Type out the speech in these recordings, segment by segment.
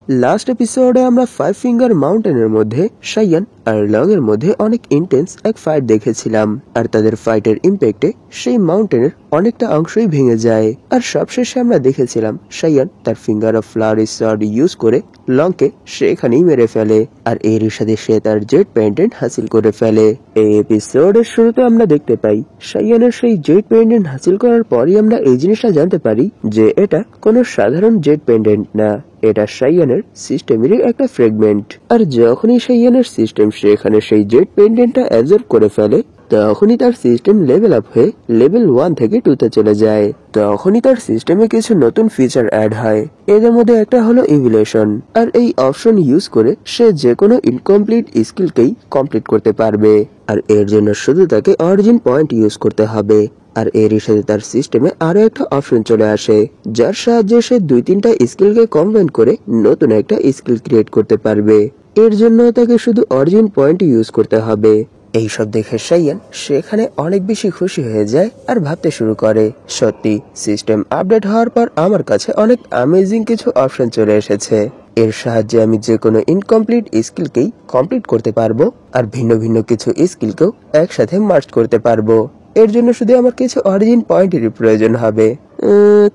Last এপিসোডে আমরা five finger মাউন্টেনের মধ্যে শাইয়ান আর লং এর মধ্যে অনেক ইন্টেন্স এক ফাইট দেখেছিলাম, আর তাদের ফাইটের ইম্প্যাক্টে সেই মাউন্টেনের অনেকটা অংশই ভেঙে যায়। আর সবশেষে আমরা দেখেছিলাম শাইয়ান তার finger of flowery sword use করে লংকে সেখানেই মেরে ফেলে, আর এরই সাথে সে তার জেড পেন্ডেন্ট হাসিল করে ফেলে। এই এপিসোডের শুরুতে আমরা দেখতে পাই শাইয়ানের সেই জেড পেন্ডেন্ট হাসিল করার পরই আমরা এই জিনিসটা জানতে পারি যে এটা কোনো সাধারণ জেড পেন্ডেন্ট না, এটা শাইয়ানের সিস্টেমেরই একটা ফ্র্যাগমেন্ট। আর যখনই শাইয়ানের সিস্টেম সেখানে সেই জেড পেন্ডেন্টটা অ্যাবজর্ব করে ফেলে, তখনই তার সিস্টেম লেভেল আপ হয়ে লেভেল 1 থেকে 2 তে চলে যায়। তখনই তার সিস্টেমে কিছু নতুন ফিচার অ্যাড হয়, এদের মধ্যে একটা হলো ইভ্যালুয়েশন। আর এই অপশন ইউজ করে সে যে কোনো ইনকমপ্লিট স্কিলকেই কমপ্লিট করতে পারবে, আর এর জন্য শুধু তাকে অরিজিন পয়েন্ট ইউজ করতে হবে। আর এরই সাথে তার সিস্টেমে আরো একটা অপশন চলে আসে, যার সাহায্যে সে 2-3টা স্কিলকে কম্বাইন করে নতুন একটা স্কিল ক্রিয়েট করতে পারবে। এর জন্য তাকে শুধু অরিজিন পয়েন্ট ইউজ করতে হবে। এইসব দেখে শাইয়ান সেখানে অনেক বেশি খুশি হয়ে যায় আর ভাবতে শুরু করে, সত্যি সিস্টেম আপডেট হওয়ার পর আমার কাছে অনেক অ্যামেজিং কিছু অপশন চলে এসেছে। এর সাহায্যে আমি যে কোনো ইনকমপ্লিট স্কিলকেই কমপ্লিট করতে পারবো, আর ভিন্ন ভিন্ন কিছু স্কিলকেও একসাথে মার্জ করতে পারবো। এর জন্য শুধু আমার কিছু অরিজিন পয়েন্টেরই প্রয়োজন হবে।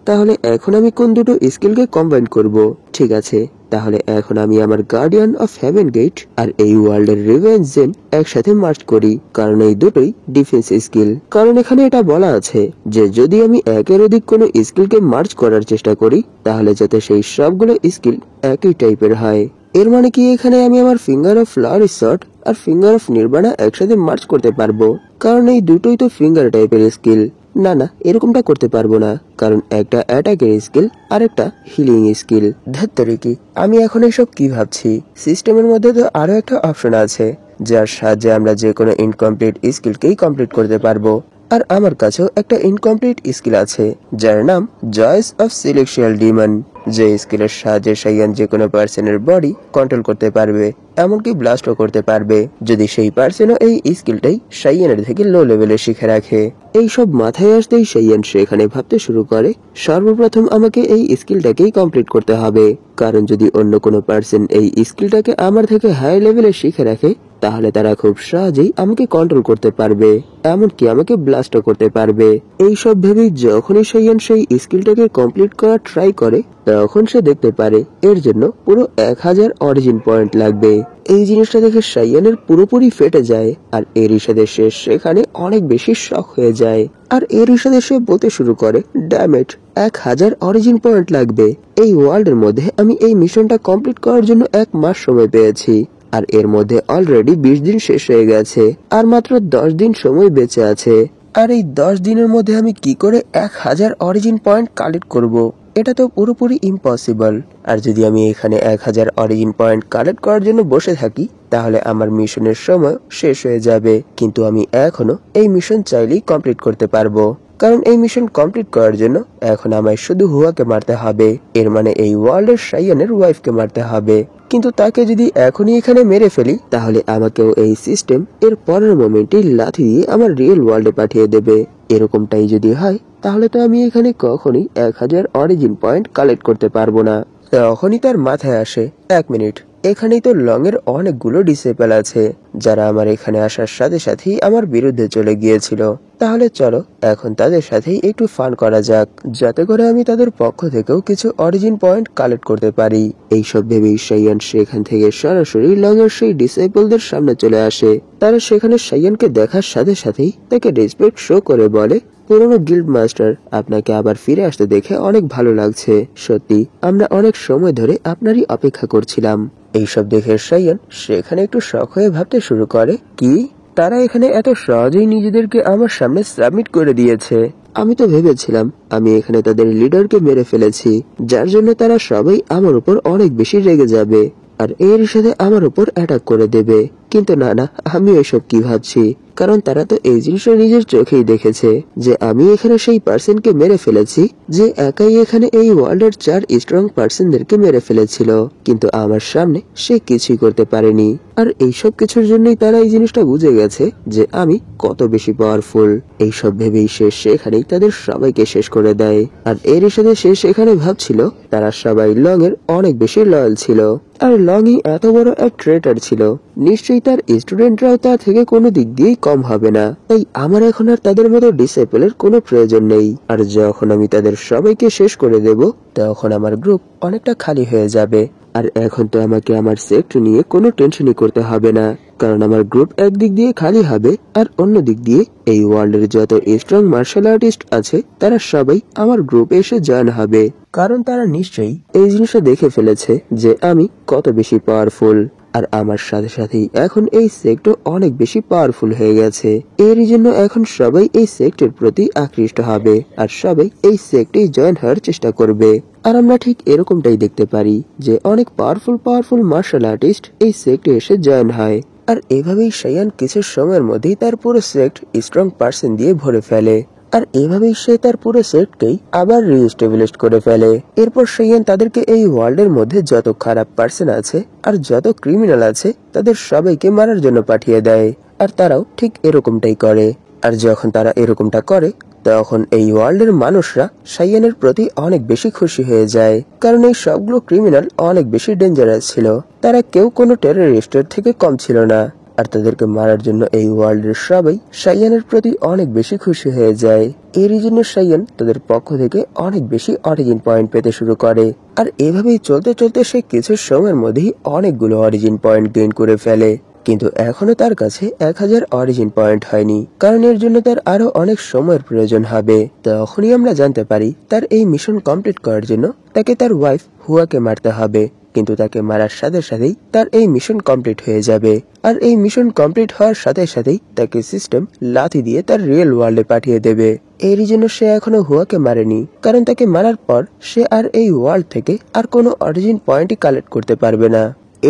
তাহলে এখন আমি কোন দুটো স্কিলকে কম্বাইন করব? ঠিক আছে, তাহলে এখন আমি আমার গার্ডিয়ান অফ হেভেন গেট আর এই ওয়ার্ল্ডের রিভেঞ্জ জেন একসাথে মার্জ করি, কারণ এই দুটোই ডিফেন্স স্কিল। কারণ এখানে এটা বলা আছে যে যদি আমি একের অধিক কোনো স্কিলকে মার্জ করার চেষ্টা করি, তাহলে যাতে সেই সবগুলো স্কিল একই টাইপের হয়। এর মানে কি এখানে আমি আমার ফিঙ্গার অফ ফ্লাওয়ারি সর্ড আর ফিঙ্গার অফ নির্বাণা একসাথে মার্জ করতে পারবো? কারণ এই দুটোই তো ফিঙ্গার টাইপের স্কিল। না না, এরকমটা করতে পারবো না, কারণ একটা অ্যাটাকের স্কিল আর একটা হিলিং স্কিল। ধ্যাত্তরে কি, আমি এখন এসব কি ভাবছি? সিস্টেমের মধ্যে তো আরো একটা অপশন আছে যার সাহায্যে আমরা যে কোনো ইনকমপ্লিট স্কিলকেই কমপ্লিট করতে পারবো। আর আমার কাছেও একটা ইনকমপ্লিট স্কিল আছে যার নাম জয়েস অফ সিলেকশিয়াল ডিমন, যে স্কিলের সাহায্যে শাইয়ান যে কোনো পার্সনের বডি কন্ট্রোল করতে পারবে, এমনকি ব্লাস্টও করতে পারবে যদি সেই পার্সনও এই স্কিলটাই শাইয়ানের থেকে লো লেভেলে শিখে রাখে। এইসব মাথায় আসতেই শাইয়ান সেখানে ভাবতে শুরু করে, সর্বপ্রথম আমাকে এই স্কিলটাকেই কমপ্লিট করতে হবে, কারণ যদি অন্য কোনো পার্সন এই স্কিলটাকে আমার থেকে হাই লেভেলে শিখে রাখে, তাহলে তারা খুব সহজেই আমাকে কন্ট্রোল করতে পারবে, এমনকি আমাকে ব্লাস্টও করতে পারবে। এইসব ভেবেই যখনই শাইয়ান সেই স্কিলটাকে কমপ্লিট করার ট্রাই করে, তখন সে দেখতে পারে এর জন্য পুরো 1000 অরিজিন পয়েন্ট লাগবে। এই জিনিসটা দেখে শাইয়ানের পুরোপুরি ফেটে যায়, আর এরই সাথে সে সেখানে অনেক বেশি শক হয়ে যায়। আর এরই সাথে সে বলতে শুরু করে, ড্যামেট, 1000 অরিজিন পয়েন্ট লাগবে। এই ওয়ার্ল্ডের মধ্যে আমি এই মিশনটা কমপ্লিট করার জন্য 1 মাস সময় পেয়েছি, আর এর মধ্যে অলরেডি 20 দিন শেষ হয়ে গেছে, আর মাত্র 10 দিন সময় বেঁচে আছে। আর এই 10 দিনের মধ্যে আমি কি করে 1000 অরিজিন পয়েন্ট কালেক্ট করব? এটা তো পুরোপুরি ইম্পসিবল। আর যদি আমি এখানে 1000 অরিজিন পয়েন্ট কালেক্ট করার জন্য বসে থাকি, তাহলে আমার মিশনের সময় শেষ হয়ে যাবে। কিন্তু আমি এখনো এই মিশন চাইলেই কমপ্লিট করতে পারবো, কারণ এই মিশন কমপ্লিট করার জন্য এখন আমায় শুধু হুয়াকে মারতে হবে, এর মানে এই ওয়ার্ল্ডের শাইয়ানের ওয়াইফকে মারতে হবে। কিন্তু তাকে যদি এখনই এখানে মেরে ফেলি, তাহলে আমাকেও এই সিস্টেম এর পরের মোমেন্টেই লাথি দিয়ে আমার রিয়েল ওয়ার্ল্ডে পাঠিয়ে দেবে। এরকমটাই যদি হয়, তাহলে তো আমি এখানে কখনোই 1000 অরিজিন পয়েন্ট কালেক্ট করতে পারবো না। তখনই তার মাথায় আসে, 1 মিনিট, এখানেই তো লং এর অনেকগুলো ডিসেবল আছে যারা আমার এখানে আসার সাথে সাথেই আমার বিরুদ্ধে চলে গিয়েছিল। তাহলে চলো এখন তাদের সাথেই একটু ফান করা যাক, যাতে করে আমি তাদের পক্ষ থেকেও কিছু অরিজিন পয়েন্ট কালেক্ট করতে পারি। এইসব ভেবেই শাইয়ান সেখান থেকে সরাসরি লং এর সেই ডিসেবলদের সামনে চলে আসে। তারা সেখানে শাইয়ানকে দেখার সাথে সাথেই তাকে রেসপেক্ট শো করে বলে, পুরনো গিল্ড মাস্টার, আপনাকে আবার ফিরে আসতে দেখে অনেক ভালো লাগছে। সত্যি আমরা অনেক সময় ধরে আপনারই অপেক্ষা করছিলাম। এইসব দেখে শাইয়ান সেখানে একটু শক হয়ে ভাবতে শুরু করে, কি তারা এখানে এত সহজেই নিজেদেরকে আমার সামনে সাবমিট করে দিয়েছে? আমি তো ভেবেছিলাম আমি এখানে তাদের লিডারকে মেরে ফেলেছি, যার জন্য তারা সবাই আমার উপর অনেক বেশি রেগে যাবে আর এর সাথে আমার উপর অ্যাটাক করে দেবে। কিন্তু না না, আমি এসব কি ভাবছি, কারণ তারা তো এই জিনিসটা নিজের চোখেই দেখেছে যে আমি এখানে সেই পার্সনকে মেরে ফেলেছি যে একাই এখানে এই ওয়ার্ল্ডের 4 স্ট্রং পার্সনদেরকে মেরে ফেলেছিল, কিন্তু আমার সামনে সে কিছুই করতে পারেনি। আর এইসব কিছুর জন্যই তারা এই জিনিসটা বুঝে গেছে যে আমি কত বেশি পাওয়ারফুল। এইসব ভেবেই সে সেখানেই তাদের সবাইকে শেষ করে দেয়। আর এর সাথে সে সেখানে ভাবছিল তারা সবাই লং এর অনেক বেশি লয়াল ছিল, আর লংই এত বড় এক ট্রেটার ছিল, নিশ্চয়ই তার স্টুডেন্টরাও তা থেকে কোনো দিক দিয়েই কম হবে না। তাই আমার এখন আর তাদের মতো ডিসেপলের কোনো প্রয়োজন নেই। আর যখন আমি তাদের সবাইকে শেষ করে দেব তখন আমার গ্রুপ অনেকটা খালি হয়ে যাবে। আর এখন তো আমাকে আমার সেক্ট নিয়ে কোনো টেনশনই করতে হবে না, কারণ আমার গ্রুপ একদিক দিয়ে খালি হবে আর অন্য দিক দিয়ে এই ওয়ার্ল্ডের যত স্ট্রং মার্শাল আর্টিস্ট আছে তারা সবাই আমার গ্রুপে এসে জয়েন হবে, কারণ তারা নিশ্চয়ই এই জিনিসটা দেখে ফেলেছে যে আমি কত বেশি পাওয়ারফুল। আর আমার সাথে সাথেই এখন এই সেক্টর অনেক বেশি পাওয়ারফুল হয়ে গেছে। এরই জন্য এখন সবাই এই সেক্টর প্রতি আকৃষ্ট হবে আর সবাই এই সেক্টে জয়েন হওয়ার চেষ্টা করবে। আর আমরা ঠিক এরকমটাই দেখতে পারি যে অনেক পাওয়ারফুল মার্শাল আর্টিস্ট এই সেক্টে এসে জয়েন হয়। আর এভাবেই শায়ান কিছু সময়ের মধ্যেই তার পুরো সেক্ট স্ট্রং পার্সন দিয়ে ভরে ফেলে। আর এভাবেই সে তার পুরো সেটকেই আবার রিএস্টাবলিশ করে ফেলে। এরপর শায়ান তাদেরকে এই ওয়ার্ল্ডের মধ্যে যত খারাপ পার্সন আছে আর যত ক্রিমিনাল আছে তাদের সবাইকে মারার জন্য পাঠিয়ে দেয়। আর তারাও ঠিক এরকমটাই করে। আর যখন তারা এরকমটা করে তখন এই ওয়ার্ল্ডের মানুষরা শায়ানের প্রতি অনেক বেশি খুশি হয়ে যায়, কারণ এই সবগুলো ক্রিমিনাল অনেক বেশি ডেঞ্জারাস ছিল। তারা কেউ কোনো টেররিস্টের থেকে কম ছিল না। আর তাদেরকে মারার জন্য এই ওয়ার্ল্ডের সবাই শায়ানের প্রতি অনেক বেশি খুশি হয়ে যায়। এরই জন্য শায়ান তাদের পক্ষ থেকে অনেক বেশি অরিজিন পয়েন্ট পেতে শুরু করে। আর এভাবেই চলতে চলতে সে কিছু সময়ের মধ্যেই অনেকগুলো অরিজিন পয়েন্ট গেইন করে ফেলে, কিন্তু এখনো তার কাছে 1000 অরিজিন পয়েন্ট হয়নি, কারণ এর জন্য তার আরো অনেক সময়ের প্রয়োজন হবে। তখনই আমরা জানতে পারি তার এই মিশন কমপ্লিট করার জন্য তাকে তার ওয়াইফ হুয়াকে মারতে হবে, কিন্তু তাকে মারার সাথে সাথেই তার এই মিশন কমপ্লিট হয়ে যাবে। আর এই মিশন কমপ্লিট হওয়ার সাথে সাথেই তাকে সিস্টেম লাথি দিয়ে তার রিয়েল ওয়ার্ল্ডে পাঠিয়ে দেবে। এরই জন্য সে এখনো হুয়াকে মারেনি, কারণ তাকে মারার পর সে আর এই ওয়ার্ল্ড থেকে আর কোনো অরিজিন পয়েন্টই কালেক্ট করতে পারবে না।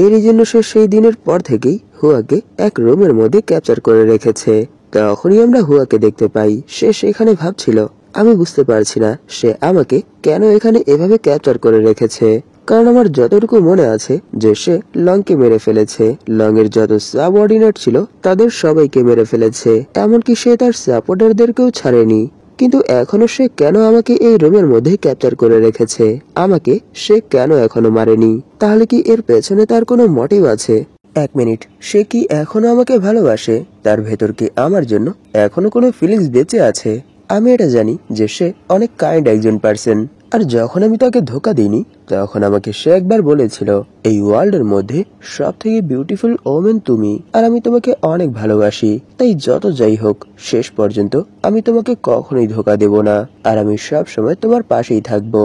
এরই জন্য সে সেই দিনের পর থেকেই হুয়াকে এক রুমের মধ্যে ক্যাপচার করে রেখেছে। তখনই আমরা হুয়াকে দেখতে পাই সে সেখানে ভাবছিল আমি বুঝতে পারছি না সে আমাকে কেন এখানে এভাবে ক্যাপচার করে রেখেছে, কারণ আমার যতটুকু মনে আছে যে সে লংকে মেরে ফেলেছে, লং এর যত সাবঅর্ডিনেট ছিল তাদের সবাইকে মেরে ফেলেছে, এমনকি সে তার সাপোর্টারদেরকেও ছাড়েনি। কিন্তু এখনো সে কেন আমাকে এই রুমের মধ্যে ক্যাপচার করে রেখেছে, আমাকে সে কেন এখনো মারেনি? তাহলে কি এর পেছনে তার কোনো মোটিভ আছে? এক মিনিট, সে কি এখনো আমাকে ভালোবাসে? তার ভেতর কি আমার জন্য এখনো কোনো ফিলিংস বেঁচে আছে? আমি এটা জানি যে সে অনেক কাইন্ড একজন পার্সন। আর যখন আমি তাকে ধোকা দিইনি তখন আমাকে সে একবার বলেছিল এই ওয়ার্ল্ডের মধ্যে সব থেকে বিউটিফুল ওমেন তুমি, আর আমি তোমাকে অনেক ভালোবাসি। তাই যত যাই হোক শেষ পর্যন্ত আমি তোমাকে কখনোই ধোকা দেব না, আর আমি সব সময় তোমার পাশেই থাকবো।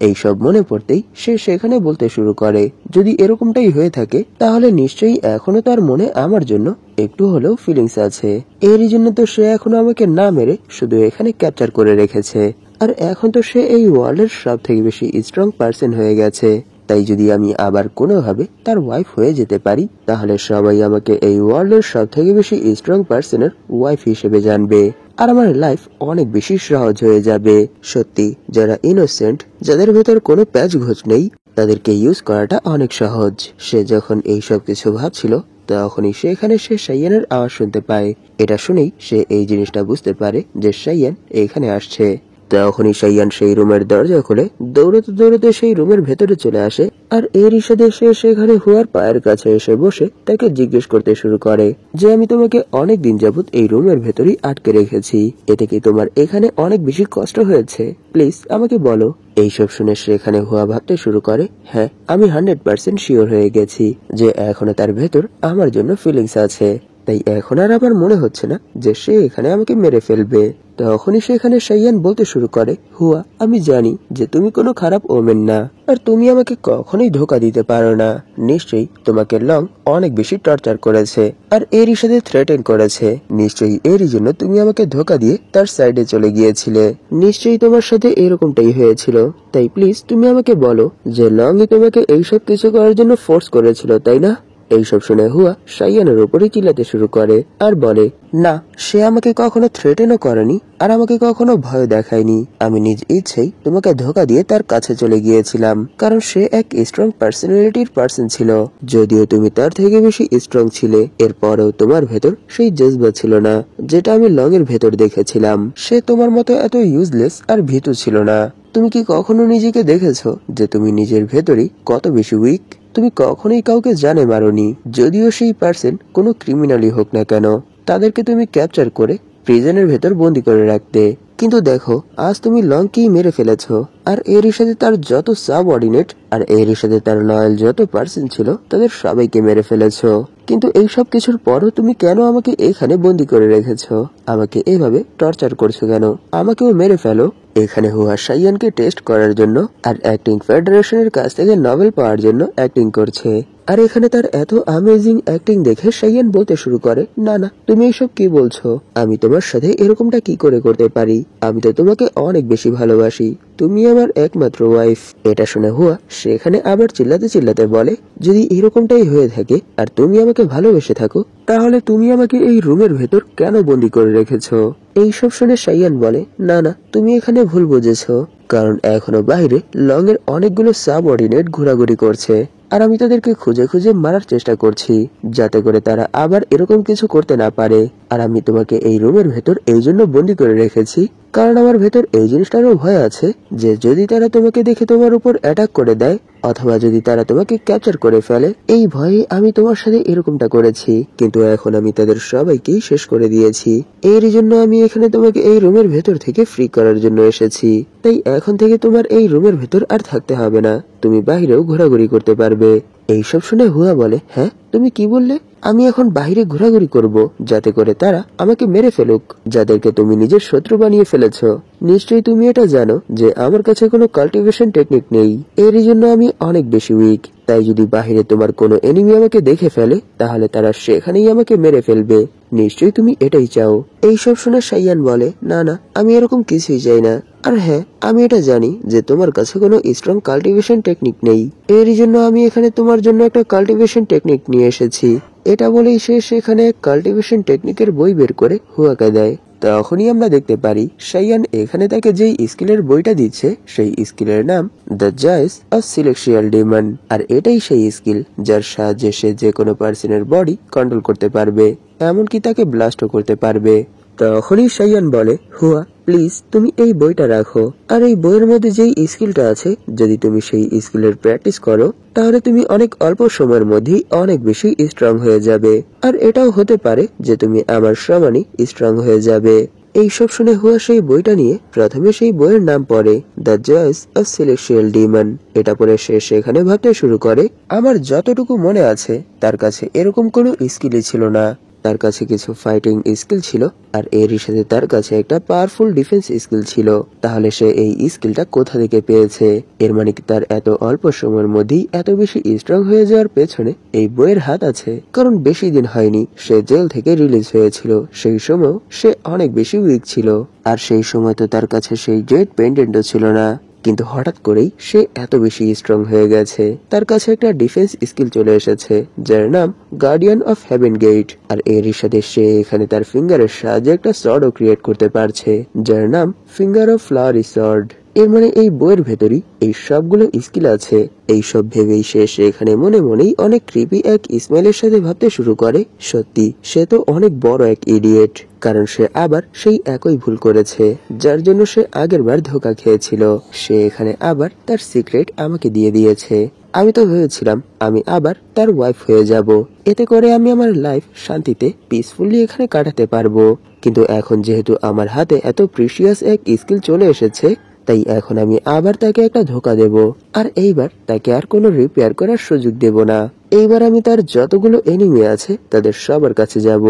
এইসব মনে পড়তেই সে সেখানে বলতে শুরু করে যদি এরকমটাই হয়ে থাকে তাহলে নিশ্চয়ই এখনো তার মনে আমার জন্য একটু হলেও ফিলিংস আছে। এরই জন্য তো সে এখনো আমাকে না মেরে শুধু এখানে ক্যাপচার করে রেখেছে। আর এখন তো সে এই ওয়ার্ল্ডের সব থেকে বেশি স্ট্রং পার্সন হয়ে গেছে। তাই যদি আমি আবার কোনোভাবে তার ওয়াইফ হয়ে যেতে পারি তাহলে সবাই আমাকে এই ওয়ার্ল্ডের সব থেকে বেশি স্ট্রং পার্সনের ওয়াইফ হিসেবে জানবে, আর আমার লাইফ অনেক বেশি সহজ হয়ে যাবে। সত্যি যারা ইনোসেন্ট, যাদের ভেতর কোনো প্যাচ ঘোচ নেই, তাদেরকে ইউজ করাটা অনেক সহজ। সে যখন এই সব কিছু ভাবছিল তখনই সেখানে সে শায়ানের আওয়াজ শুনতে পায়। এটা শুনেই সে এই জিনিসটা বুঝতে পারে যে শায়ান এখানে আসছে। তখনই শায়ান সেই রুমের দরজা খুলে দৌড়তে দৌড়তে সেই রুমের ভেতরে চলে আসে। আর এরই সাথে সে সেখানে হুয়ার পায়ের কাছে এসে বসে তাকে জিজ্ঞেস করতে শুরু করে যে আমি তোমাকে অনেক দিন যাবত এই রুমের ভেতরেই আটকে রেখেছি, এতে কি তোমার এখানে অনেক বেশি কষ্ট হয়েছে? প্লিজ আমাকে বলো। এইসব শুনে সেখানে হুয়া ভাবতে শুরু করে হ্যাঁ, আমি 100% শিওর হয়ে গেছি যে এখনো তার ভেতর আমার জন্য ফিলিংস আছে। তাই এখন আর আমার মনে হচ্ছে না যে সে এখানে আমাকে মেরে ফেলবে। তখনই সেখানে শায়ান বলতে শুরু করে হুয়া, আমি জানি যে তুমি কোনো খারাপ ওমেন না, আর তুমি আমাকে কখনোই ধোকা দিতে পারো না। নিশ্চয়ই তোমাকে লং অনেক বেশি টর্চার করেছে আর এরই সাথে থ্রেটেন করেছে। নিশ্চয়ই এরই জন্য তুমি আমাকে ধোকা দিয়ে তার সাইডে চলে গিয়েছিলে। নিশ্চয়ই তোমার সাথে এরকমটাই হয়েছিল। তাই প্লিজ তুমি আমাকে বলো যে লংই তোমাকে এইসব কিছু করার জন্য ফোর্স করেছিল, তাই না? এইসব শুনে হুয়া সাইয়ানের উপরে চিল্লাতে শুরু করে আর বলে, না, সে আমাকে কখনো থ্রেটেনও করেনি আর আমাকে কখনো ভয় দেখায়নি। আমি নিজ ইচ্ছেই তোমাকে ধোকা দিয়ে তার কাছে চলে গিয়েছিলাম, কারণ সে এক স্ট্রং পার্সোনালিটির পার্সন ছিল। যদিও তুমি তার থেকে বেশি স্ট্রং ছিলে, এরপরেও তোমার ভেতর সেই জজবা ছিল না যেটা আমি লং এর ভেতর দেখেছিলাম। সে তোমার মতো এত ইউজলেস আর ভীতু ছিল না। তুমি কি কখনো নিজেকে দেখেছো যে তুমি নিজের ভেতরই কত বেশি উইক? তুমি কখনোই কাউকে জানে মারোনি, যদিও সেই পার্সন কোনো ক্রিমিনালই হোক না কেন। তাদেরকে তুমি ক্যাপচার করে প্রিজনের ভেতর বন্দি করে রাখতে। কিন্তু দেখো, আজ তুমি লংকেই মেরে ফেলেছো, আর এরই সাথে তার যত সাবঅর্ডিনেট আর এরই সাথে তার লয়াল যত পার্সন ছিল তাদের সবাইকে মেরে ফেলেছো। কিন্তু এই সব কিছুর পরও তুমি কেন আমাকে এখানে বন্দি করে রেখেছো? আমাকে এভাবে টর্চার করছো কেন? আমাকেও মেরে ফেলো। এখানে হুয়া সাইয়ানকে টেস্ট করার জন্য আর অ্যাক্টিং ফেডারেশনের কাছ থেকে নোবেল পাওয়ার জন্য অ্যাক্টিং করছে। আর এখানে তার এত অ্যামেজিং অ্যাক্টিং দেখে সাইয়ান বলতে শুরু করে, না না, তুমি এইসব কি বলছো? আমি তোমার সাথে এরকমটা কি করে করতে পারি? আমি তো তোমাকে অনেক বেশি ভালোবাসি, তুমি আমার একমাত্র ওয়াইফ। এটা শুনে হুয়া সেখানে আবার চিল্লাতে চিল্লাতে বলে, যদি এরকমটাই হয়ে থাকে আর তুমি আমাকে ভালোবেসে থাকো, তাহলে তুমি আমাকে এই রুমের ভেতর কেন বন্দি করে রেখেছো? এইসব শুনে সাইয়ান বলে, না না, তুমি এখানে ভুল বুঝেছো, কারণ এখনো বাইরে লং এর অনেকগুলো সাবঅর্ডিনেট ঘোরাঘুরি করছে, আর আমি তাদেরকে খুঁজে খুঁজে মারার চেষ্টা করছি যাতে করে তারা আবার এরকম কিছু করতে না পারে। আর আমি তোমাকে এই রুমের ভেতর এই জন্য বন্দি করে রেখেছি কারণ আমার ভেতর এই জিনিসটারও ভয় আছে যে যদি তারা তোমাকে দেখে তোমার উপর অ্যাটাক করে দেয় অথবা যদি তারা তোমাকে ক্যাপচার করে ফেলে, এই ভয়ে আমি তোমার সাথে এরকমটা করেছি। কিন্তু এখন আমি তাদের সবাইকেই শেষ করে দিয়েছি। এর জন্য আমি এখানে তোমাকে এই রুমের ভেতর থেকে ফ্রি করার জন্য এসেছি। তাই এখন থেকে তোমার এই রুমের ভেতর আর থাকতে হবে না, তুমি বাইরেও ঘোরাঘুরি করতে পারবে। এইসব শুনে হুয়া বলে, হ্যাঁ, তুমি কি বললে? আমি এখন বাইরে ঘোরাঘুরি করব যাতে করে তারা আমাকে মেরে ফেলুক, যাদেরকে তুমি নিজের শত্রু বানিয়ে ফেলেছো। নিশ্চয়ই তুমি এটা জানো যে আমার কাছে কোনো কাল্টিভেশন টেকনিক নেই, এর জন্য আমি অনেক বেশি উইক। তাই যদি বাহিরে তোমার কোনো এনিমি আমাকে দেখে ফেলে তাহলে তারা সেখানেই আমাকে মেরে ফেলবে। নিশ্চয়ই তুমি এটাই চাও। এইসব শুনে সাইয়ান বলে, না না, আমি এরকম কিছুই চাই না। আর হ্যাঁ, আমি এটা জানি যে তোমার কাছে কোনো স্ট্রং কাল্টিভেশন টেকনিক নেই, এর জন্য আমি এখানে তোমার জন্য একটা কাল্টিভেশন টেকনিক নিয়ে এসেছি। এটা বলেই সে সেখানে এক কাল্টিভেশন টেকনিকের বই বের করে হুয়াকে দেয়। তখনই আমরা দেখতে পারি সাইয়ান এখানে তাকে যেই স্কিলের বইটা দিচ্ছে সেই স্কিলের নাম দ্য জয়েস অফ সিলেকশিয়াল ডিমন। আর এটাই সেই স্কিল যার সাহায্যে সে যে কোনো পার্সনের বডি কন্ট্রোল করতে পারবে, এমনকি তাকে ব্লাস্টও করতে পারবে। তখনই সাইয়ান বলে, হুয়া প্লিজ তুমি এই বইটা রাখো, আর এই বইয়ের মধ্যে যেই স্কিলটা আছে যদি তুমি সেই স্কিলের প্র্যাকটিস করো তাহলে তুমি অনেক অল্প সময়ের মধ্যেই অনেক বেশি স্ট্রং হয়ে যাবে, আর এটাও হতে পারে যে তুমি আমার সমানই স্ট্রং হয়ে যাবে। এইসব শুনে হুয়া সেই বইটা নিয়ে প্রথমে সেই বইয়ের নাম পড়ে দ্য জয়েস অফ সিলেকশিয়াল ডিমন। এটা পরে সে সেখানে ভাবতে শুরু করে, আমার যতটুকু মনে আছে তার কাছে এরকম কোনো স্কিলই ছিল না। তার কাছে কিছু ফাইটিং স্কিল ছিল আর এরই সাথে তার কাছে একটা পাওয়ারফুল ডিফেন্স স্কিল ছিল। তাহলে সে এই স্কিলটা কোথা থেকে পেয়েছে? এর মানে কি তার এত অল্প সময়ের মধ্যেই এত বেশি স্ট্রং হয়ে যাওয়ার পেছনে এই বইয়ের হাত আছে? কারণ বেশি দিন হয়নি সে জেল থেকে রিলিজ হয়েছিল, সেই সময় সে অনেক বেশি উইক ছিল, আর সেই সময় তো তার কাছে সেই জেড পেন্ডেন্টও ছিল না। কিন্তু হঠাৎ করেই সে এত বেশি স্ট্রং হয়ে গেছে, তার কাছে একটা ডিফেন্স স্কিল চলে এসেছে যার নাম গার্ডিয়ান অফ হেভেন গেট। আর এরই সাথে সে এখানে তার ফিঙ্গারের সাহায্যে একটা সর্ডও ক্রিয়েট করতে পারছে যার নাম ফিঙ্গার অফ ফ্লাওয়ারি সর্ড। এর মানে এই বইয়ের ভেতরই এই সবগুলো স্কিল আছে। এই সব ভেবেই সে এখানে মনে মনেই অনেক ক্রিপি এক ইসমাইলের সাথে ভাবতে শুরু করে, সত্যি সে তো অনেক বড় এক ইডিয়েট, কারণ সে আবার সেই একই ভুল করেছে যার জন্য সে আগের বার ধোকা খেয়েছিল। সে এখানে আবার তার সিক্রেট আমাকে দিয়ে দিয়েছে। আমি তো ভেবেছিলাম আমি আবার তার ওয়াইফ হয়ে যাব, এতে করে আমি আমার লাইফ শান্তিতে পিসফুলি এখানে কাটাতে পারবো। কিন্তু এখন যেহেতু আমার হাতে এত প্রিশিয়াস এক স্কিল চলে এসেছে, তাই এখন আমি আবার তাকে একটা ধোকা দেব, আর এইবার তাকে আর কোনো রিপেয়ার করার সুযোগ দেব না। এইবার আমি তার যতগুলো এনিমি আছে তাদের সবার কাছে যাব,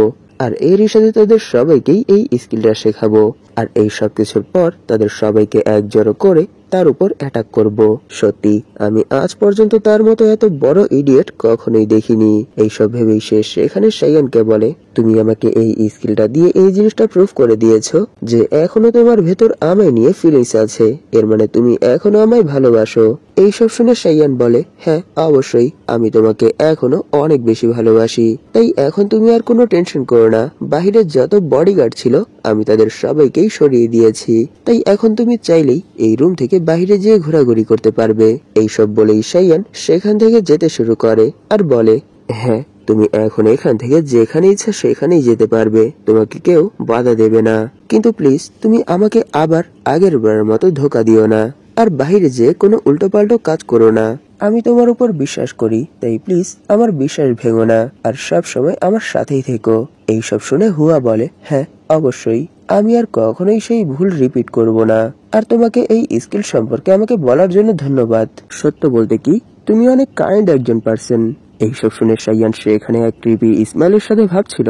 আর এরই সাথে তাদের সবাইকেই এই স্কিলটা শেখাবো, আর এই সব কিছুর পর তাদের সবাইকে একজড়ো করে তার উপর অ্যাটাক করব। সত্যি আমি আজ পর্যন্ত তার মতো এত বড় ইডিয়েট কখনোই দেখিনি। এইসব ভেবেই সে সেখানে সাইয়ানকে বলে, তুমি আমাকে এই স্কিলটা দিয়ে এই জিনিসটা প্রুফ করে দিয়েছো যে এখনো তোমার ভেতর আমায় নিয়ে ফিলিংস আছে, এর মানে তুমি এখনো আমায় ভালোবাসো। এইসব শুনে সাইয়ান বলে, হ্যাঁ অবশ্যই, আমি তোমাকে এখনো অনেক বেশি ভালোবাসি, তাই এখন তুমি আর কোনো টেনশন করো না। বাহিরের যত বডিগার্ড ছিল আমি তাদের সবাইকেই সরিয়ে দিয়েছি, তাই এখন তুমি চাইলেই এই রুম থেকে বাইরে যেয়ে ঘোরাঘুরি করতে পারবে। এইসব বলেই সাইয়ান সেখান থেকে যেতে শুরু করে আর বলে, হ্যাঁ তুমি এখন এখান থেকে যেখানে ইচ্ছা সেখানেই যেতে পারবে, তোমাকে কেউ বাধা দেবে না, কিন্তু প্লিজ তুমি আমাকে আবার আগের বারের মতো ধোকা দিও না, আর বাইরে যে কোনো উল্টোপাল্টো কাজ করো না। আমি তোমার উপর বিশ্বাস করি, তাই প্লিজ আমার বিশ্বাস ভেঙো না, আর সব সময় আমার সাথেই থেকো। এইসব শুনে হুয়া বলে, হ্যাঁ অবশ্যই, আমি আর কখনোই সেই ভুল রিপিট করব না। আর তোমাকে এই স্কিল সম্পর্কে আমাকে বলার জন্য ধন্যবাদ। সত্য বলতে কি, তুমি অনেক কাইন্ড একজন পার্সন। এইসব শুনে সাইয়ান সেখানে এক ক্রিপি ইসমাইলের সাথে ভাবছিল,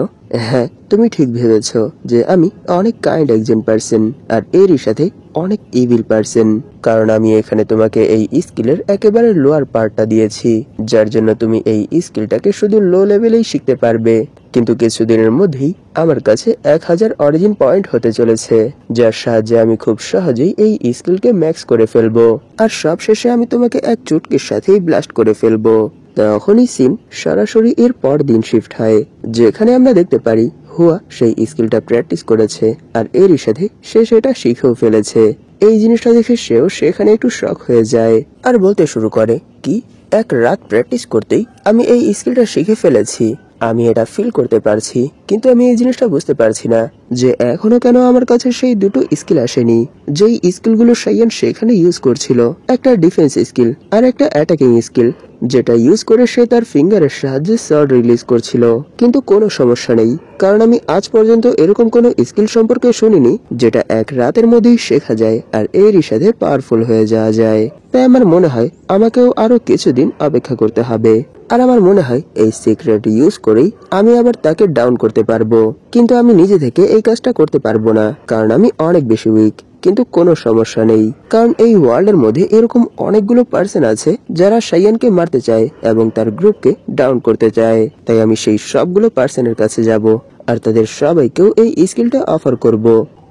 হ্যাঁ তুমি ঠিক ভেবেছ যে আমি অনেক কাইন্ড একজন পার্সন, আর এরই সাথে অনেক ইভিল পার্সন, কারণ আমি এখানে তোমাকে এই স্কিলের একেবারে লোয়ার পার্টটা দিয়েছি, যার জন্য তুমি এই স্কিলটাকে শুধু লো লেভেলেই শিখতে পারবে। কিন্তু কিছুদিনের মধ্যেই আমার কাছে 1000 অরিজিন পয়েন্ট হতে চলেছে, যার সাহায্যে আমি খুব সহজেই এই স্কিলকে ম্যাক্স করে ফেলবো, আর সবশেষে আমি তোমাকে এক চুটকির সাথেই ব্লাস্ট করে ফেলবো। তখনই সিন সরাসরি এর পর দিন শিফট হয়, যেখানে আমরা দেখতে পারি হুয়া সেই স্কিলটা প্র্যাকটিস করেছে, আর এরই সাথে সে সেটা শিখেও ফেলেছে। এই জিনিসটা দেখে সেও সেখানে একটু শক হয়ে যায় আর বলতে শুরু করে, কি এক রাত প্র্যাকটিস করতেই আমি এই স্কিলটা শিখে ফেলেছি। আমি এটা ফিল করতে পারছি, কিন্তু আমি এই জিনিসটা বুঝতে পারছি না যে এখনো কেন আমার কাছে সেই দুটো স্কিল আসেনি, যেই স্কিলগুলো সাইয়ান সেখানে ইউজ করছিল। একটা ডিফেন্স স্কিল আর একটা অ্যাটাকিং স্কিল, যেটা ইউজ করে সে তার ফিঙ্গারের সাহায্যে শট রিলিজ করছিল। কিন্তু কোনো সমস্যা নেই, কারণ আমি আজ পর্যন্ত এরকম কোনো স্কিল সম্পর্কে শুনিনি যেটা এক রাতের মধ্যেই শেখা যায় আর এরই সাথে পাওয়ারফুল হয়ে যাওয়া যায়। তাই আমার মনে হয় আমাকেও আরো কিছুদিন অপেক্ষা করতে হবে, আর আমার মনে হয় এই সিক্রেট ইউজ করেই আমি আবার তাকে ডাউন করতে পারবো। কিন্তু আমি নিজে থেকে এই কাজটা করতে পারবো না, কারণ আমি অনেক বেশি উইক। কিন্তু কোনো সমস্যা নেই, কারণ এই ওয়ার্ল্ডের মধ্যে এরকম অনেকগুলো পার্সন আছে যারা সাইয়ানকে মারতে চায় এবং তার গ্রুপকে ডাউন করতে চায়। তাই আমি সেই সবগুলো পার্সনের কাছে যাব আর তাদের সবাইকেও এই স্কিলটা অফার করব,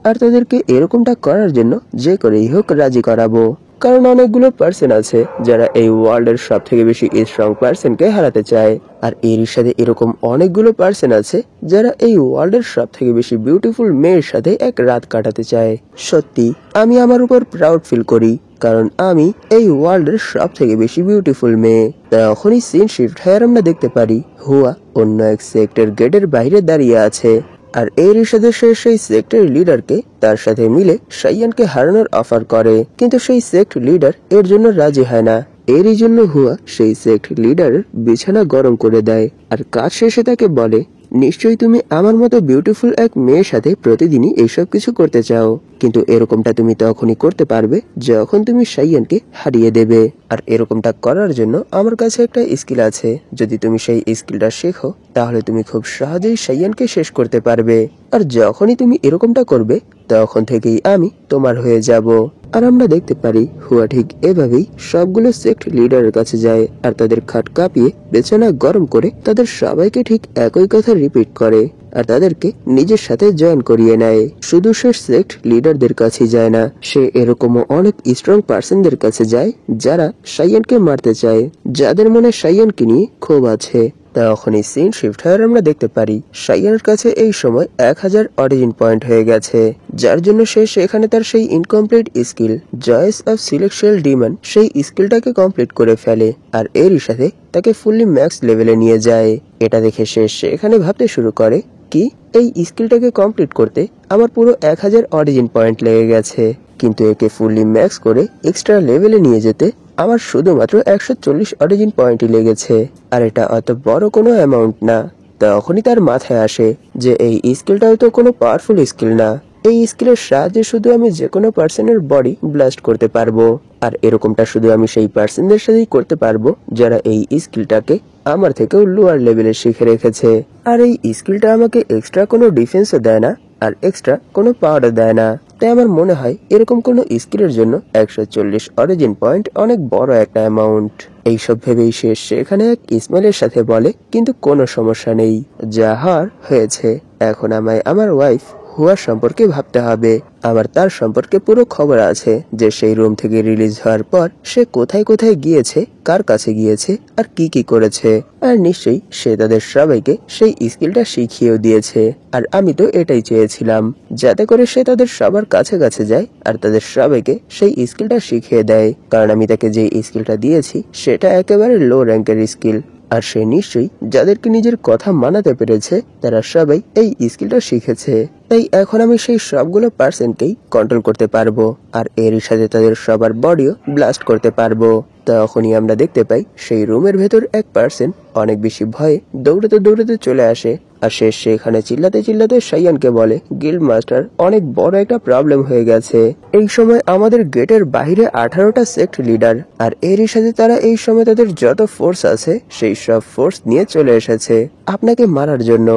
আর তাদেরকে এরকমটা করার জন্য যে করেই হোক রাজি করাবো। কারণ অনেকগুলো পার্সন আছে যারা এই ওয়ার্ল্ডের সব থেকে বেশি স্ট্রং পার্সনকে হারাতে চায়, আর এর সাথে এরকম অনেকগুলো পার্সন আছে যারা এই ওয়ার্ল্ডের সব থেকে বেশি বিউটিফুল মেয়ের সাথে এক রাত কাটাতে চায়। সত্যি আমি আমার উপর প্রাউড ফিল করি, কারণ আমি এই ওয়ার্ল্ডের সব থেকে বেশি বিউটিফুল মেয়ে। তখনই সিন শিফট হয় আর আমরা দেখতে পারি হুয়া অন্য এক সেক্টর গেটের বাইরে দাঁড়িয়ে আছে, আর এর সাথে সে সেই সেক্টর লিডারকে তার সাথে মিলে সাইয়ানকে হারানোর অফার করে, কিন্তু সেই সেক্ট লিডার এর জন্য রাজি হয় না। এরই জন্য হুয়া সেই সেক্ট লিডারের বিছানা গরম করে দেয়, আর কাজ শেষে তাকে বলে, নিশ্চয়ই তুমি আমার মতো বিউটিফুল এক মেয়ের সাথে প্রতিদিনই এইসব কিছু করতে চাও, কিন্তু এরকমটা তুমি তখনই করতে পারবে যখন তুমি সাইয়ানকে হারিয়ে দেবে। আর এরকমটা করার জন্য আমার কাছে একটা স্কিল আছে, যদি তুমি সেই স্কিলটা শেখো তাহলে তুমি খুব সহজেই সাইয়ানকে শেষ করতে পারবে, আর যখনই তুমি এরকমটা করবে তখন থেকেই আমি তোমার হয়ে যাব। আর আমরা দেখতে পারি হুয়া ঠিক এভাবেই সবগুলো সেক্ট লিডারের কাছে যায় আর তাদের খাট কাঁপিয়ে বিছানা গরম করে তাদের সবাইকে ঠিক একই কথা রিপিট করে, আর তাদেরকে নিজের সাথে জয়েন করিয়ে নেয়। শুধু সে সেক্ট লিডারদের কাছে যায় না, সে এরকমও অনেক স্ট্রং পার্সনদের কাছে যায় যারা সাইয়ানকে মারতে চায়, যাদের মনে সাইয়ানকে নিয়ে ক্ষোভ আছে। তখনই সিন শিফট হয় আমরা দেখতে পারি সাইয়ানের কাছে এই সময় 1000 অরিজিন পয়েন্ট হয়ে গেছে, যার জন্য সে সেখানে তার সেই ইনকমপ্লিট স্কিল জয়েস অফ সিলেকশিয়াল ডিমন সেই স্কিলটাকে কমপ্লিট করে ফেলে, আর এরই সাথে তাকে ফুললি ম্যাক্স লেভেলে নিয়ে যায়। এটা দেখে সে সেখানে ভাবতে শুরু করে, কি এই স্কিলটাকে কমপ্লিট করতে আমার পুরো 1000 অরিজিন পয়েন্ট লেগে গেছে, কিন্তু একে ফুললি ম্যাক্স করে এক্সট্রা লেভেলে নিয়ে যেতে আমার শুধুমাত্র 140 অরিজিন পয়েন্টই লেগেছে, আর এটা অত বড় কোনো অ্যামাউন্ট না। তখনই তার মাথায় আসে যে এই স্কিলটাও তো কোনো পাওয়ারফুল স্কিল না, এই স্কিলের সাহায্যে শুধু আমি যে কোনো পার্সনের বডি ব্লাস্ট করতে পারবো, আর এরকমটা শুধু আমি সেই পার্সনদের সাথেই করতে পারবো যারা এই স্কিলটাকে আমার থেকেও লোয়ার লেভেলে শিখে রেখেছে। আর এই স্কিলটা আমাকে এক্সট্রা কোনো ডিফেন্সও দেয় না আর এক্সট্রা কোনো পাওয়ারও দেয় না, তাই আমার মনে হয় এরকম কোনো স্কিলের জন্য 140 অরিজিন পয়েন্ট অনেক বড় একটা অ্যামাউন্ট। এইসব ভেবেই সে সেখানে এক ইসমাইলের সাথে বলে, কিন্তু কোনো সমস্যা নেই, যা হওয়ার হয়েছে, এখন আমায় আমার ওয়াইফ হুয়া সম্পর্কে ভাবতে হবে। আমার তার সম্পর্কে পুরো খবর আছে, যে সেই রুম থেকে রিলিজ হওয়ার পর সে কোথায় কোথায় গিয়েছে, কার কাছে গিয়েছে আর কি কি করেছে। আর নিশ্চয়ই সে তাদের সবাইকে সেই স্কিলটা শিখিয়েও দিয়েছে। আর আমি তো এটাই চেয়েছিলাম, যাতে করে সে তাদের সবার কাছে কাছে যায় আর তাদের সবাইকে সেই স্কিলটা শিখিয়ে দেয়। কারণ আমি তাকে যে স্কিলটা দিয়েছি সেটা একেবারে লো র্যাঙ্কের স্কিল। আর সে নিশ্চয়ই যাদেরকে নিজের কথা মানাতে পেরেছে তারা সবাই এই স্কিলটা শিখেছে। তাই এখন আমি সেই সবগুলো পার্সনকেই কন্ট্রোল করতে পারবো, আর এরই সাথে তাদের সবার বডিও ব্লাস্ট করতে পারবো। তখনই আমরা দেখতে পাই সেই রুমের ভেতর এক পার্সন অনেক বেশি ভয়ে দৌড়াতে দৌড়াতে চলে আসে। আর সে সেখানে চিল্লাতে চিল্লাতে শাইয়ানকে বলে, গিল্ড মাস্টার, অনেক বড় একটা প্রবলেম হয়ে গেছে। এই সময় আমাদের গেটের বাইরে 18টা সেক্ট লিডার, আর এরই সাথে তারা এই সময় তাদের যত ফোর্স আছে সেই সব ফোর্স নিয়ে চলে এসেছে আপনাকে মারার জন্য।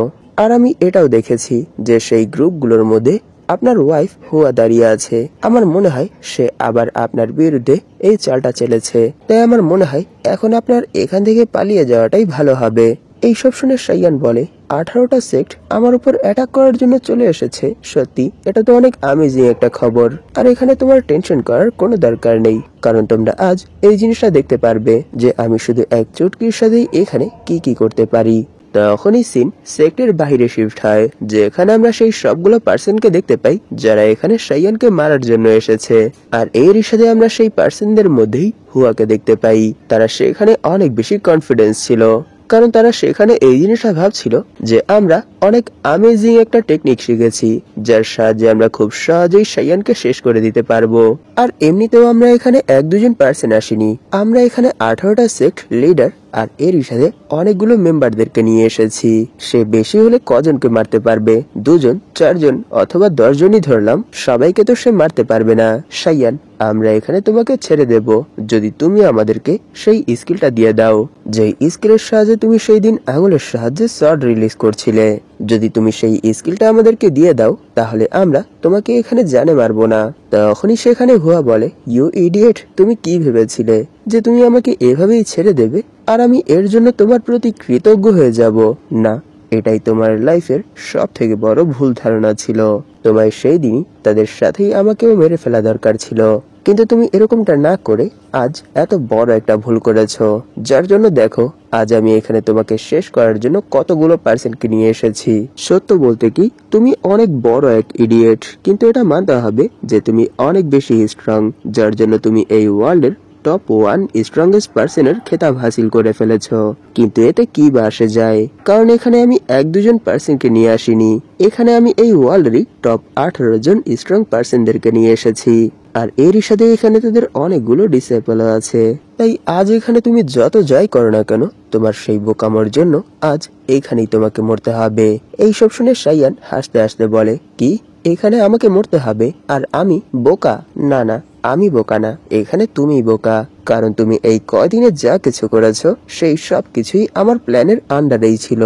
আর আমি এটাও দেখেছি যে সেই গ্রুপগুলোর মধ্যে আপনার ওয়াইফ হুয়া দাঁড়িয়ে আছে। আমার মনে হয় সে আবার আপনার বিরুদ্ধে এই চালটা চেলেছে। তাই আমার মনে হয় এখন আপনার এখান থেকে পালিয়ে যাওয়াটাই ভালো হবে। এইসব শুনে শাইয়ান বলে, 18টা সেক্ট আমার উপর অ্যাটাক করার জন্য চলে এসেছে। সত্যি এটা তো অনেক আমেজিং একটা খবর। আর এখানে তোমার টেনশন করার কোনো দরকার নেই, কারণ তোমরা আজ এই জিনিসটা দেখতে পারবে যে আমি শুধু এক চুটকির সাথেই এখানে কি কি করতে পারি। তখনই সিন সেক্টের বাইরে শিফট হয়, যেখানে আমরা সেই সবগুলো পার্সনকে দেখতে পাই যারা এখানে শাইয়ানকে মারার জন্য এসেছে। আর এর সাথে আমরা সেই পার্সনদের মধ্যেই হুয়াকে দেখতে পাই। তারা সেখানে অনেক বেশি কনফিডেন্স ছিল, কারণ তারা সেখানে এই জিনিসটা ভাবছিল যে আমরা অনেক আমেজিং একটা টেকনিক শিখেছি, যার সাহায্যে আমরা খুব সহজেই শাইয়ানকে শেষ করে দিতে পারবো। আর এমনিতেও আমরা এখানে এক দুজন পার্সন আসিনি, আমরা এখানে 18টা সেক্ট লিডার আর এরই সাথে অনেকগুলো মেম্বারদেরকে নিয়ে এসেছি। সে বেশি হলে কজনকে মারতে পারবে? 2জন, 4জন অথবা 10 জনই ধরলাম, সবাইকে তো সে মারতে পারবে না। শাইয়ান, আমরা এখানে তোমাকে ছেড়ে দেব যদি তুমি আমাদেরকে সেই স্কিলটা দিয়ে দাও, যে স্কিলের সাহায্যে তুমি সেই দিন আঙুলের সাহায্যে শট রিলিজ করছিলে। যদি তুমি সেই স্কিলটা আমাদেরকে দিয়ে দাও তাহলে আমরা তোমাকে এখানে জানে মারবো না। তখনই সেখানে হুয়া বলে, ইউ ইডিয়েট, তুমি কি ভেবেছিলে যে তুমি আমাকে এভাবেই ছেড়ে দেবে আর আমি এর জন্য তোমার প্রতি কৃতজ্ঞ হয়ে যাব? না, এটাই তোমার লাইফের সব থেকে বড় ভুল ধারণা ছিল। তোমায় সেই দিনই তাদের সাথেই আমাকেও মেরে ফেলা দরকার ছিল, কিন্তু তুমি এরকমটা না করে আজ এত বড় একটা ভুল করেছো, যার জন্য দেখো আজ আমি এখানে তোমাকে শেষ করার জন্য কতগুলো পার্সনকে নিয়ে এসেছি। সত্য বলতে কি, তুমি অনেক বড় এক ইডিয়েট, কিন্তু এটা মানতে হবে যে তুমি অনেক বেশি স্ট্রং, যার জন্য তুমি এই ওয়ার্ল্ডের টপ 1 স্ট্রংগেস্ট পার্সনের খেতাব হাসিল করে ফেলেছো। কিন্তু এতে কি বা আসে যায়, কারণ এখানে আমি এক দুজন পার্সনকে নিয়ে আসিনি, এখানে আমি এই ওয়ার্ল্ডেরই টপ 18 জন স্ট্রং পার্সনদেরকে নিয়ে এসেছি। আর এরই সাথে এখানে তাদের অনেকগুলো ডিসেবল আছে। তাই আজ এখানে তুমি যত যাই করো না কেন, তোমার সেই বোকামোর জন্য আজ এইখানেই তোমাকে মরতে হবে। এইসব শুনে শাইয়ান হাসতে হাসতে বলে, কি এখানে আমাকে মরতে হবে? আর আমি বোকা? না না, আমি বোকা না, এখানে তুমি বোকা, কারণ তুমি এই কয়দিনে যা কিছু করেছো সেই সব কিছুই আমার প্ল্যানের আন্ডারেই ছিল।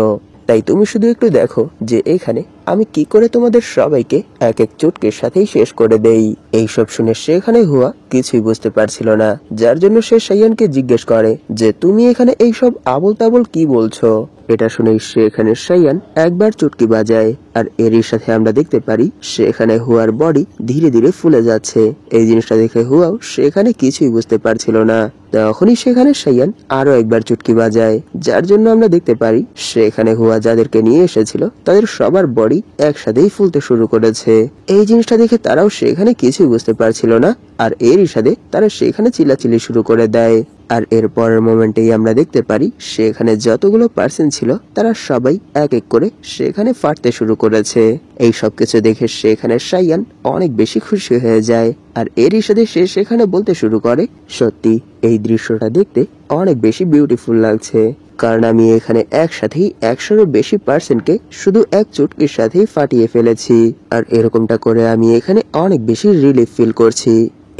তাই তুমি শুধু একটু দেখো যে এখানে আমি কি করে তোমাদের সবাইকে এক এক চুটকির সাথেই শেষ করে দেই। এইসব শুনে সেখানে হুয়া কিছুই বুঝতে পারছিল না, যার জন্য সে শাইয়ানকে জিজ্ঞেস করে যে তুমি এখানে এইসব আবল তাবল কি বলছো। এটা শুনেই সেখানে শাইয়ান একবার চুটকি বাজায়, আর এরই সাথে আমরা দেখতে পারি সেখানে হুয়ার বডি ধীরে ধীরে ফুলে যাচ্ছে। এই জিনিসটা দেখে হুয়াও সেখানে কিছুই বুঝতে পারছিল না। তখনই সেখানে শাইয়ান আরো একবার চুটকি বাজায়, যার জন্য আমরা দেখতে পারি সেখানে হুয়া যাদেরকে নিয়ে এসেছিল তাদের সবার বডি একসাথেই ফুলতে শুরু করেছে। এই জিনিসটা দেখে তারাও সেখানে কিছুই বুঝতে পারছিল না, আর এরই সাথে তারা সেখানে চিল্লাচিল্লি শুরু করে দেয়। আর এর পরের মোমেন্টেই আমরা দেখতে পারি সেখানে যতগুলো পার্সন ছিল তারা সবাই এক এক করে সেখানে ফাটতে শুরু করেছে। এই সব কিছু দেখে সেখানে শাইয়ান অনেক বেশি খুশি হয়ে যায়, আর এরই সাথে সে সেখানে বলতে শুরু করে, সত্যি এই দৃশ্যটা দেখতে অনেক বেশি বিউটিফুল লাগছে, কারণ আমি এখানে একসাথেই 100-এরও বেশি পার্সনকে শুধু এক চুটকির সাথেই ফাটিয়ে ফেলেছি। আর এরকমটা করে আমি এখানে অনেক বেশি রিলিফ ফিল করছি।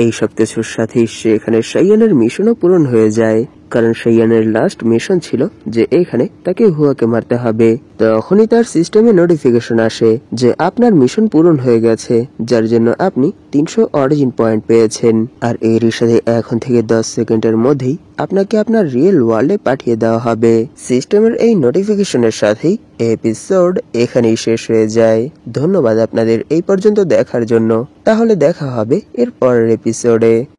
এই সব কিছুর সাথেই সেখানে শাইয়ানের মিশনও পূরণ হয়ে যায়। কারণ শাইয়ানের লাস্ট মিশন ছিল যে এখানে তাকে হুয়াকে মারতে হবে। তখনই তার সিস্টেমে নোটিফিকেশন আসে যে আপনার মিশন পূরণ হয়ে গেছে, যার জন্য আপনি 300 অরিজিন পয়েন্ট পেয়েছেন। আর এরই সাথে এখন থেকে 10 সেকেন্ডের মধ্যেই আপনাকে আপনার রিয়েল ওয়ার্ল্ডে পাঠিয়ে দেওয়া হবে। সিস্টেমের এই নোটিফিকেশনের সাথেই এপিসোড এখানেই শেষ হয়ে যায়। ধন্যবাদ আপনাদের এই পর্যন্ত দেখার জন্য। তাহলে দেখা হবে এর পরের এপিসোডে।